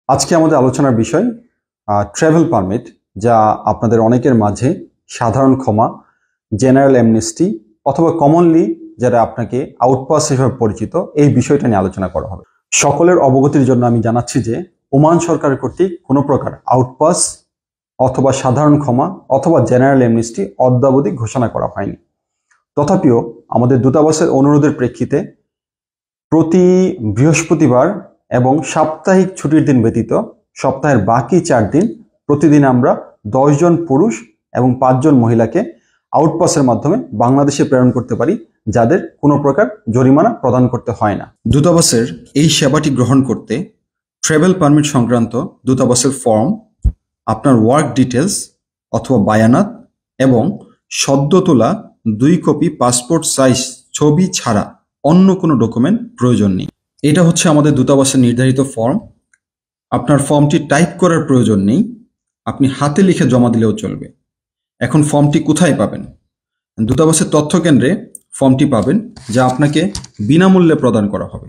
আজকে আমাদের আলোচনার বিষয় ট্রাভেল পারমিট, যা আপনাদের অনেকের মাঝে সাধারণ ক্ষমা, জেনারেল অ্যামনেস্টি অথবা কমনলি যারা আপনাকে আউটপাস হিসেবে পরিচিত, এই বিষয়টা নিয়ে আলোচনা করা হবে। সকলের অবগতির জন্য আমি জানাচ্ছি যে ওমান সরকার কর্তৃক কোনো প্রকার আউটপাস অথবা সাধারণ ক্ষমা অথবা জেনারেল অ্যামনেস্টি অদ্যাবধি ঘোষণা করা হয়নি। তথাপিও আমাদের দূতাবাসের অনুরোধের প্রেক্ষিতে প্রতি বৃহস্পতিবার এবং সাপ্তাহিক ছুটির দিন ব্যতীত সপ্তাহের বাকি 4 দিন প্রতিদিন আমরা 10 জন পুরুষ এবং 5 জন মহিলাকে আউটপাসের মাধ্যমে বাংলাদেশে প্রেরণ করতে পারি, যাদের কোনো প্রকার জরিমানা প্রদান করতে হয় না। দূতাবাসের এই সেবাটি গ্রহণ করতে ট্রাভেল পারমিট সংক্রান্ত দূতাবাসের ফর্ম, আপনার ওয়ার্ক ডিটেলস অথবা বায়ানাত এবং সদ্য তোলা 2 কপি পাসপোর্ট সাইজ ছবি ছাড়া অন্য কোনো ডকুমেন্ট প্রয়োজন নেই। এটা হচ্ছে আমাদের দূতাবাসের নির্ধারিত ফর্ম। আপনার ফর্মটি টাইপ করার প্রয়োজন নেই, আপনি হাতে লিখে জমা দিলেও চলবে। এখন ফর্মটি কোথায় পাবেন? দূতাবাসের তথ্য কেন্দ্রে ফর্মটি পাবেন, যা আপনাকে বিনামূল্যে প্রদান করা হবে।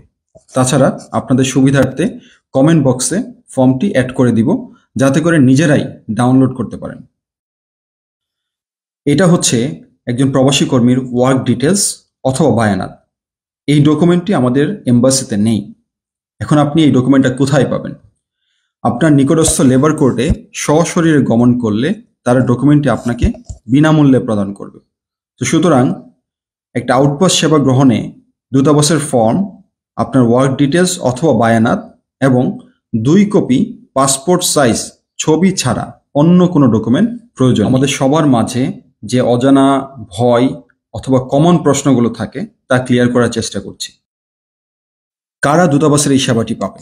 তাছাড়া আপনাদের সুবিধার্থে কমেন্ট বক্সে ফর্মটি অ্যাড করে দিব, যাতে করে নিজেরাই ডাউনলোড করতে পারেন। এটা হচ্ছে একজন প্রবাসী কর্মীর ওয়ার্ক ডিটেলস অথবা বায়ানাত। এই ডকুমেন্টটি আমাদের এম্বাসিতে নেই। এখন আপনি এই ডকুমেন্টটা কোথায় পাবেন? আপনার নিকটস্থ লেবার কোর্টে সশরীরে গমন করলে তারা ডকুমেন্টটি আপনাকে বিনামূল্যে প্রদান করবে। তো সুতরাং একটা আউটপাস সেবা গ্রহণে দূতাবাসের ফর্ম, আপনার ওয়ার্ক ডিটেলস অথবা বায়ানাত এবং 2 কপি পাসপোর্ট সাইজ ছবি ছাড়া অন্য কোনো ডকুমেন্ট প্রয়োজন। আমাদের সবার মাঝে যে অজানা ভয় অথবা কমন প্রশ্নগুলো থাকে তা ক্লিয়ার করার চেষ্টা করছি। কারা দূতাবাসের এই সেবাটি পাবে?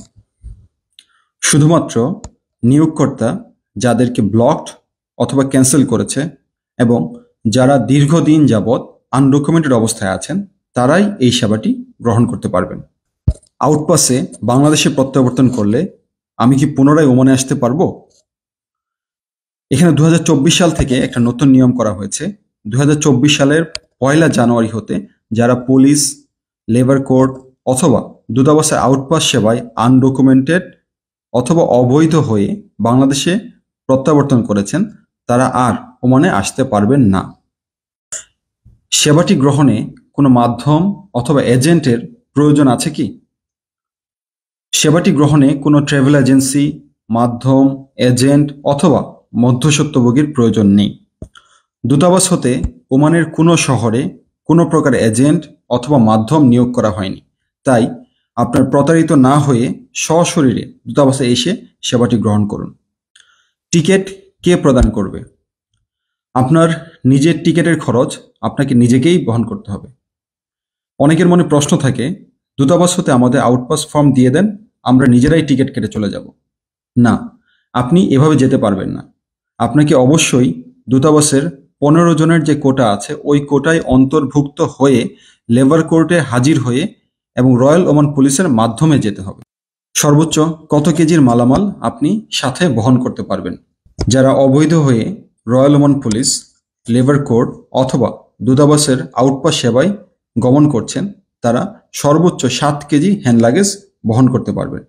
শুধুমাত্র নিয়োগকর্তা যাদেরকে ব্লকড অথবা ক্যান্সেল করেছে এবং যারা দীর্ঘদিন যাবৎ আনডকুমেন্টেড অবস্থায় আছেন, তারাই এই সেবাটি গ্রহণ করতে পারবেন। আউটপাসে বাংলাদেশে প্রত্যাবর্তন করলে আমি কি পুনরায় ওমানে আসতে পারবো? এখানে 2024 সাল থেকে একটা নতুন নিয়ম করা হয়েছে। 2024 সালের 1 জানুয়ারি হতে যারা পুলিশ, লেবার কোর্ট অথবা দূতাবাসের আউটপাস সেবায় আনডকুমেন্টেড অথবা অবৈধ হয়ে বাংলাদেশে প্রত্যাবর্তন করেছেন, তারা আর ওমানে আসতে পারবেন না। সেবাটি গ্রহণে কোনো মাধ্যম অথবা এজেন্টের প্রয়োজন আছে কি? সেবাটি গ্রহণে কোনো ট্রাভেল এজেন্সি, মাধ্যম, এজেন্ট অথবা মধ্যস্বত্বভোগীর প্রয়োজন নেই। দূতাবাস হতে ওমানের কোনো শহরে কোনো প্রকার এজেন্ট অথবা মাধ্যম নিয়োগ করা হয়নি। তাই আপনার প্রতারিত না হয়ে সশরীরে দূতাবাসে এসে সেবাটি গ্রহণ করুন। টিকিট কে প্রদান করবে? আপনার নিজের টিকিটের খরচ আপনাকে নিজেকেই বহন করতে হবে। অনেকের মনে প্রশ্ন থাকে, দূতাবাস হতে আমাদের আউটপাস ফর্ম দিয়ে দেন, আমরা নিজেরাই টিকিট কেটে চলে যাব। না, আপনি এভাবে যেতে পারবেন না। আপনাকে অবশ্যই দূতাবাসের 15 জনের যে কোটা আছে, ওই কোটায় অন্তর্ভুক্ত হয়ে লেবার কোর্টে হাজির হয়ে এবং রয়্যাল ওমান পুলিশের মাধ্যমে যেতে হবে। সর্বোচ্চ কত কেজির মালামাল আপনি সাথে বহন করতে পারবেন? যারা অবৈধ হয়ে royal Oman police, labour court অথবা দূতাবাসের আউটপাস সেবায় গমন করছেন, তারা সর্বোচ্চ 7 কেজি হ্যান্ড লাগেজ বহন করতে পারবেন।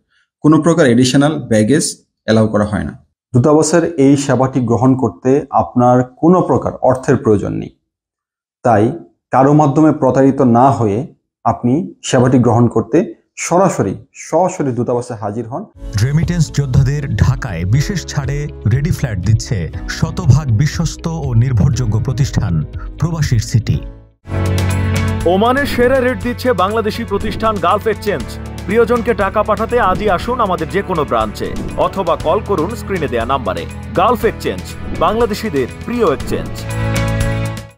কোনো প্রকার এডিশনাল ব্যাগেজ অ্যালাউ করা হয় না। দূতাবাসের এই সেবাটি গ্রহণ করতে আপনার কোনো প্রকার অর্থের প্রয়োজন নেই। তাই কারো মাধ্যমে প্রতারিত না হয়ে আপনি সেবাটি গ্রহণ করতে সরাসরি দূতাবাসে হাজির হন। রেমিটেন্স যোদ্ধাদের ঢাকায় বিশেষ ছাড়ে রেডি ফ্ল্যাট দিচ্ছে শতভাগ বিশ্বস্ত ও নির্ভরযোগ্য প্রতিষ্ঠান প্রবাসীর সিটি। ওমানের সেরা রেট দিচ্ছে বাংলাদেশি প্রতিষ্ঠান গালফ এক্সচেঞ্জ। প্রিয়জনকে টাকা পাঠাতে আজই আসুন আমাদের যে কোনো ব্রাঞ্চে অথবা কল করুন স্ক্রিনে দেয়া নাম্বারে। গালফ এক্সচেঞ্জ, বাংলাদেশিদের প্রিয় এক্সচেঞ্জ।